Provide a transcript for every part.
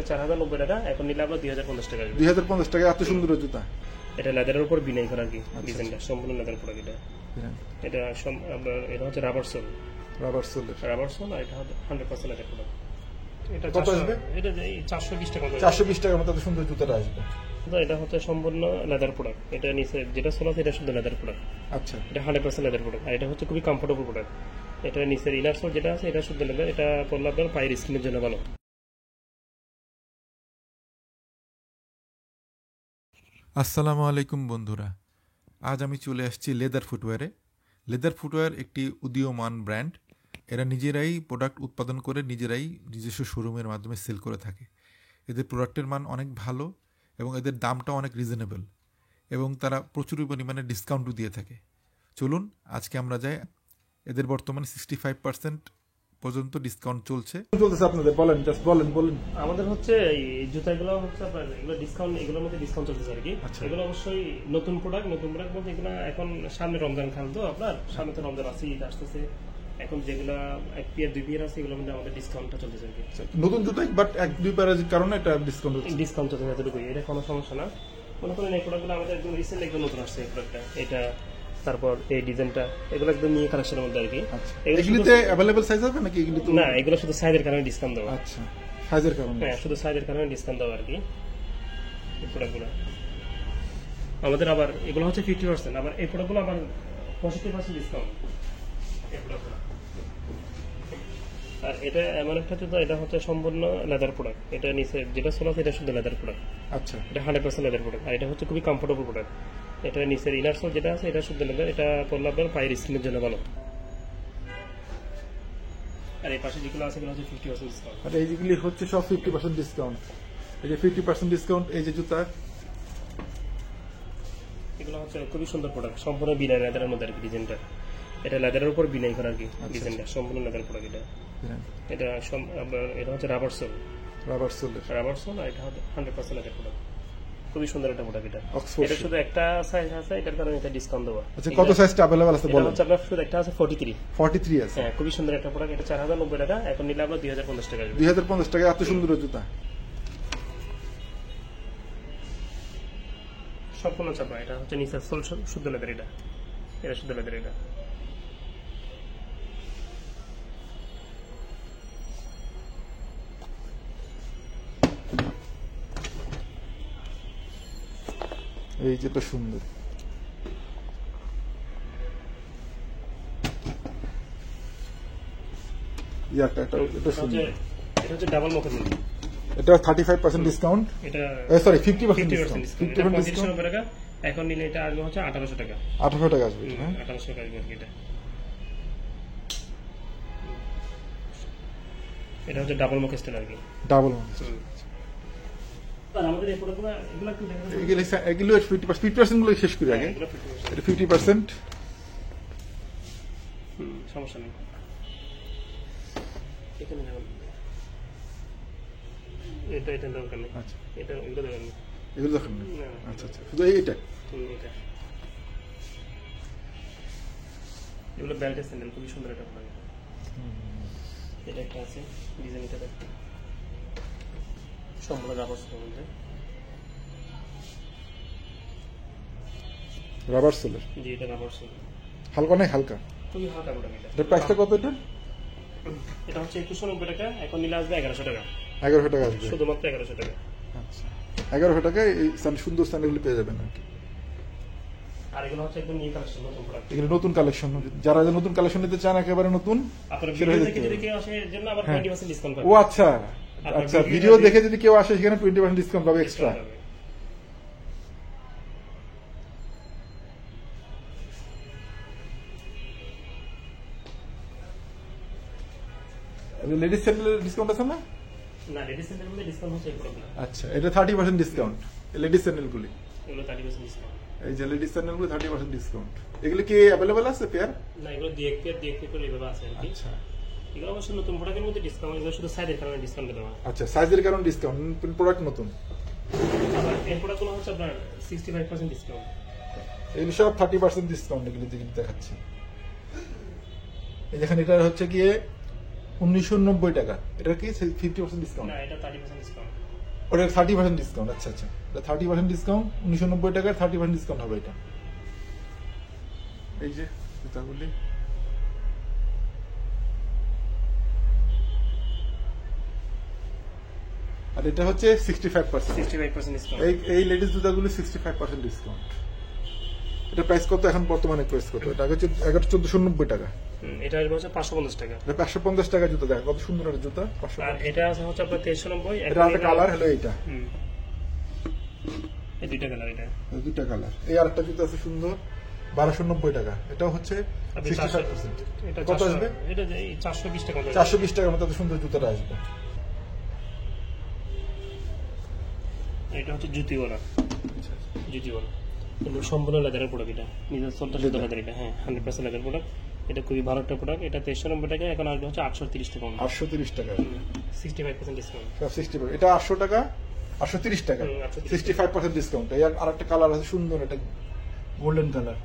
4090 টাকা, এখন নিলে আমরা 2050 টাকা আসবে। 2050 টাকা এত সুন্দর জুতা। এটা লেদারের উপর বিনাই করা আর কি, ডিজাইনটা সম্পূর্ণ লেদার প্রোডাক্ট। এটা আপনার এটা হচ্ছে রাবার সোল, রাবার সোলের আর এটা 100% লেদার প্রোডাক্ট। এটা কত আসবে? এটা 420 টাকা। 420 টাকার মতো এত সুন্দর জুতাটা আসবে। তো এটা হচ্ছে সম্পূর্ণ লেদার প্রোডাক্ট। এটা নিচে যেটা সোল আছে এটা শুধু লেদার প্রোডাক্ট। আচ্ছা, এটা 100% লেদার প্রোডাক্ট, আর এটা হচ্ছে খুবই কমফোর্টেবল প্রোডাক্ট। এটা নিচের ইনার সোল যেটা আছে এটা শুধু লেদার। এটা পরলে আপনার পায়ের স্কিনের জন্য ভালো। আসসালামু আলাইকুম বন্ধুরা, আজ আমি চলে আসছি লেদার ফুটওয়্যারে। লেদার ফুটওয়্যার একটি উদীয়মান ব্র্যান্ড। এরা নিজেরাই প্রোডাক্ট উৎপাদন করে নিজেরাই নিজস্ব শোরুমের মাধ্যমে সেল করে থাকে। এদের প্রোডাক্টের মান অনেক ভালো এবং এদের দামটাও অনেক রিজনেবল, এবং তারা প্রচুর পরিমাণে ডিসকাউন্টও দিয়ে থাকে। চলুন আজকে আমরা যাই। এদের বর্তমানে 65% পর্যন্ত ডিসকাউন্ট চলছে। আপনাদের বলেন, জাস্ট বলেন। আমাদের হচ্ছে এই জুতাগুলো হচ্ছে আপনার এগুলো ডিসকাউন্ট, এগুলোর মধ্যে ডিসকাউন্ট চলতেছে আর কি। এগুলো অবশ্যই নতুন প্রোডাক্ট বলতে এগুলো এখন সামনে রমজান খান, তো আপনার সামনে তো রমজান আসতেছে। এখন যেগুলো এক পিয়ার দুই পিয়ার আছে এগুলোর মধ্যে আমাদের ডিসকাউন্টটা চলতেছে আর কি। নতুন জুতাই বাট এক দুই প্যারার কারণে এটা ডিসকাউন্ট চলতেছে এতটুকুই। এটা কোনো সমস্যা না। মনে করেন এই প্রোডাক্টগুলো আমাদের একদম রিসেন্ট একদম নতুন আসছে এই প্রোডাক্টটা। এটা তারপর এই ডিজাইনটা এগুলো একদম নিয়ে কালেকশনের মধ্যে আর কি। এগুলিতে अवेलेबल সাইজ হবে নাকি? এগুলি না, এগুলো শুধু সাইজের কারণে ডিসকাউন্ট দেওয়া। আচ্ছা, সাইজের কারণে? হ্যাঁ, শুধু সাইজের কারণে ডিসকাউন্ট দেওয়া আর কি এই প্রোডাক্টগুলো। আমাদের আবার এগুলো হচ্ছে 50%, আবার এই প্রোডাক্টগুলো আবার 65% ডিসকাউন্ট এই প্রোডাক্টগুলো। আর এটা এমন একটা জুতো, এটা হচ্ছে সম্পূর্ণ লেদার প্রোডাক্ট। এটা নিচে যেটা সোল আছে এটা শুধু লেদার প্রোডাক্ট। আচ্ছা, এটা 100% লেদার প্রোডাক্ট, আর এটা হচ্ছে খুবই কমফোর্টেবল প্রোডাক্ট। এটা নিচের ইনার সোল যেটা আছে এটা শুধু লেদার। এটা পরলে আপনার পায়ের স্কিনের জন্য ভালো। আর এই পাশে যেগুলো আছে এগুলো হচ্ছে 50% ডিসকাউন্ট। আর এই যেগুলি হচ্ছে সব 50% ডিসকাউন্ট। এই যে 50% ডিসকাউন্ট, এই যে জুতা, এগুলো হচ্ছে খুবই সুন্দর প্রোডাক্ট, সম্পূর্ণ বিনাই লেদারের মধ্যে আর কি ডিজাইনটা। এটা লেদারের উপর বিনাই করা আর কি, ডিজাইনটা সম্পূর্ণ লেদার প্রোডাক্ট। এটা আপনার এটা হচ্ছে রাবার সোল, আর এটা হচ্ছে 100% লেদার প্রোডাক্ট। খুবই সুন্দর একটা প্রোডাক্ট। এটা শুধু একটা সাইজ আছে, এটার কারণে এটা ডিসকাউন্ট দেওয়া। আচ্ছা, কত সাইজটা अवेलेबल আছে বলেন? হচ্ছে আপনার শুধু একটা আছে 43 আছে। হ্যাঁ, খুবই সুন্দর একটা প্রোডাক্ট। এটা 4090 টাকা, এখন নিলে আমরা 2050 টাকা আসবে। 2050 টাকা এত সুন্দর জুতা। সম্পূর্ণ চাপা। এটা হচ্ছে নিচে সোল শুদ্ধ লেদার। এটা শুদ্ধ লেদার। এটা এই যেটা সুন্দর, এটা সুন্দর। এটা হচ্ছে ডাবল মকের মধ্যে। এটা 35% ডিসকাউন্ট। এটা সরি 50% ডিসকাউন্ট। 50% ডিসকাউন্ট টাকা, এখন নিলে এটা আসবে হচ্ছে 1800 টাকা। 1800 টাকা আসবে। হ্যাঁ, 1800 টাকা আসবে এটা। এটা হচ্ছে ডাবল মক স্টাইল আর কি। Double mock. আর আমাদের এই প্রোডাক্টগুলো এগুলো একটু দেখেন। এগুলো 50% গুলো শেষ করি আগে। এটা 50%। সমস্যা নেই। এখানে দেখুন, এটা দরকার নেই। আচ্ছা, এগুলো দেখেন, এগুলো দেখেন। আচ্ছা, শুধু এইটা। এগুলো বেল্টের স্যান্ডেল, খুবই সুন্দর একটা প্রোডাক্ট। এটা একটা আছে ডিজাইন, এটা দেখুন সম্পূর্ণ রাবার সোলের মধ্যে। রাবার সোলের। জি, এটা রাবার সোল। হালকা নাই? হালকা, খুবই হালকা প্রোডাক্ট। এটার প্রাইসটা কত? এটা হচ্ছে 2190 টাকা, এখন নিলে আসবে 1100 টাকা। 1100 টাকা আসবে, শুধুমাত্র 1100 টাকা। আচ্ছা, 1100 টাকায় এই সুন্দর স্যান্ডেলগুলো পেয়ে যাবেন আর কি। আর এগুলো হচ্ছে একদম নিউ কালেকশন, নতুন প্রোডাক্ট। এগুলো নতুন কালেকশন। যারা নতুন কালেকশন নিতে চান, একেবারে নতুন, আপনারা ভিডিও দেখে যদি কেউ আসে এর জন্য আবার 20% ডিসকাউন্ট পাবেন। ও আচ্ছা, ভিডিও দেখে যদি কেউ আসে সেখানে 20% ডিসকাউন্ট পাবে এক্সট্রা। লেডিস স্যান্ডেলের ডিসকাউন্ট আছে না? না, লেডিস স্যান্ডেলের মধ্যে ডিসকাউন্ট হচ্ছে এই প্রোডাক্টগুলো। আচ্ছা, এটা 30% ডিসকাউন্ট লেডিস স্যান্ডেলগুলি। এগুলো 30% ডিসকাউন্ট। এই যে লেডিস স্যান্ডেলগুলো 30% ডিসকাউন্ট। এগুলো কি अवेलेबल আছে পেয়ার? না, এগুলো দিয়ে করে এভাবে আছে আর কি। আচ্ছা, এগুলো অবশ্য নতুন প্রোডাক্টের মধ্যে ডিসকাউন্ট, এগুলো শুধু সাইজের কারণে ডিসকাউন্ট দেওয়া। আচ্ছা, সাইজের কারণে ডিসকাউন্ট, প্রোডাক্ট নতুন। আবার এই প্রোডাক্টগুলো হচ্ছে আপনার 65% ডিসকাউন্ট। এগুলো সব 30% ডিসকাউন্ট। এগুলো দেখাচ্ছি, এই দেখেন, এটা হচ্ছে গিয়ে 1990 টাকা। এটা কি 50% ডিসকাউন্ট? না, এটা 30% ডিসকাউন্ট। ওটা 30% ডিসকাউন্ট। আচ্ছা আচ্ছা, 30% ডিসকাউন্ট, 1990 টাকায় 30% ডিসকাউন্ট হবে এটা। এই যে জুতাগুলি, আর এটা হচ্ছে 65%। 65% ডিসকাউন্ট। এই লেডিস জুতাগুলি 65% ডিসকাউন্ট। এটা প্রাইস কত এখন বর্তমানে? প্রাইস কত? এটা আগে 1490 টাকা। এটা হচ্ছে 550 টাকা। এটা 550 টাকা জুতা। দেখো কত সুন্দর একটা জুতা। আর এটা হচ্ছে আপনার 2390। এটা একটা কালার হলো এইটা। এই দুইটা কালার, এটা দুইটা কালার। এই আরেকটা জুতা আছে সুন্দর, 1290 টাকা। এটাও হচ্ছে 65%। এটা কত আসবে? এটা 420 টাকা। 420 টাকার মতো সুন্দর জুতাটা আসবে। এটা হচ্ছে জুতিওয়ালা, জুতিওয়ালা কিন্তু সম্পূর্ণ লেদারের প্রোডাক্ট। এটা নিজের সোলটা শুধু লেদার। এটা 100% লেদার প্রোডাক্ট। এটা খুবই ভালো একটা প্রোডাক্ট। এটা 2390 টাকা, এখন আসবে হচ্ছে 830 টাকা। 830 টাকা, 65% ডিসকাউন্ট। 60। এটা 800 টাকা, 830 টাকা, 65% ডিসকাউন্ট। এই আরেকটা কালার আছে সুন্দর, এটা গোল্ডেন কালার।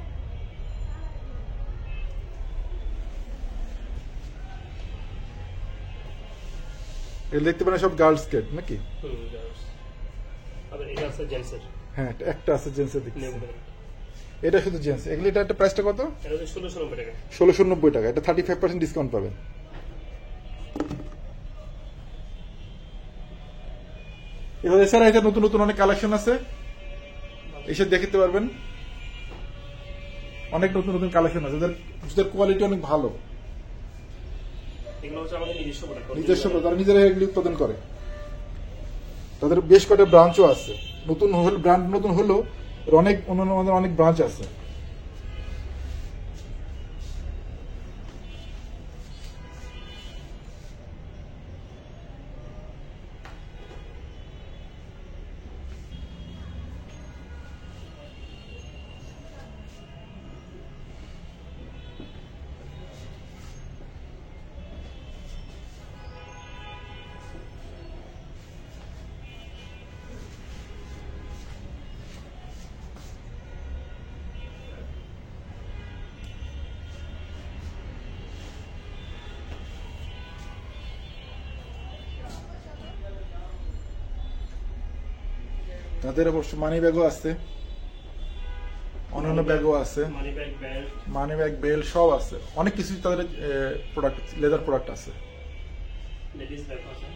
এটা দেখতে পারেন সব গার্লস স্কেট নাকি? আবার এটা আছে জেন্টসের। হ্যাঁ, একটা আছে জেন্টসের দেখছি। এটা শুধু জেন্টস। এগুলি এটা একটা প্রাইসটা কত? এটা হচ্ছে 1690 টাকা। 1690 টাকা। এটা 35% ডিসকাউন্ট পাবেন। এবার এছাড়া এটা নতুন নতুন অনেক কালেকশন আছে, এসে দেখতে পারবেন। অনেক নতুন নতুন কালেকশন আছে, যাদের কোয়ালিটি অনেক ভালো। এগুলো হচ্ছে আমাদের নিজস্ব প্রোডাক্ট। তারা নিজেরা এগুলি উৎপাদন করে। তাদের বেশ কয়েকটা ব্রাঞ্চও আছে। নতুন ব্র্যান্ড নতুন হলেও অনেক ব্রাঞ্চ আছে। তাদের অবশ্য মানি ব্যাগও আছে, অন্যান্য ব্যাগও আছে, মানি ব্যাগ বেল্ট সব আছে। অনেক কিছু তাদের প্রোডাক্ট, লেদার প্রোডাক্ট আছে। লেডিস ব্যাগ আছে।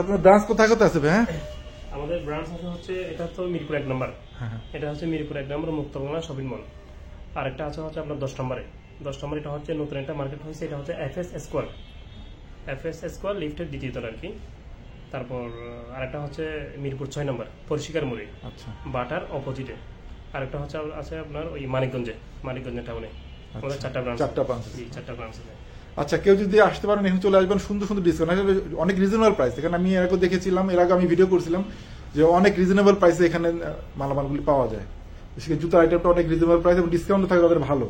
আপনার ব্রাঞ্চ কোথায় কোথায় আছে? হ্যাঁ, আমাদের ব্রাঞ্চ হচ্ছে এটা তো মিরপুর 1 নম্বর। এটা হচ্ছে মিরপুর 1 নম্বর মুক্তবাংলা শপিং মল। আরেকটা আছে হচ্ছে আপনার 10 নম্বরে। 10 নম্বর এটা হচ্ছে নতুন একটা মার্কেট হয়েছে। এটা হচ্ছে এফএস স্কোয়ার লিফটের দ্বিতীয় তলা আর কি। তারপর আরেকটা হচ্ছে মিরপুর 6 নম্বর পরিষ্কার মুড়ি, আচ্ছা, বাটার অপোজিটে। আরেকটা হচ্ছে আছে আপনার ওই মানিকগঞ্জে টাউনে। আমাদের 4টা ব্রাঞ্চ। 4টা ব্রাঞ্চ আছে। আচ্ছা, কেউ যদি আসতে পারেন এখানে চলে আসবেন। সুন্দর সুন্দর ডিসকাউন্ট, অনেক রিজনেবল প্রাইস। এখানে আমি এর আগে দেখেছিলাম, এর আগে আমি ভিডিও করছিলাম যে অনেক রিজনেবল প্রাইসে এখানে মালামালগুলি পাওয়া যায়। জুতার আইটেমটা অনেক রিজনেবল প্রাইস এবং ডিসকাউন্ট থাকে তাদের ভালো।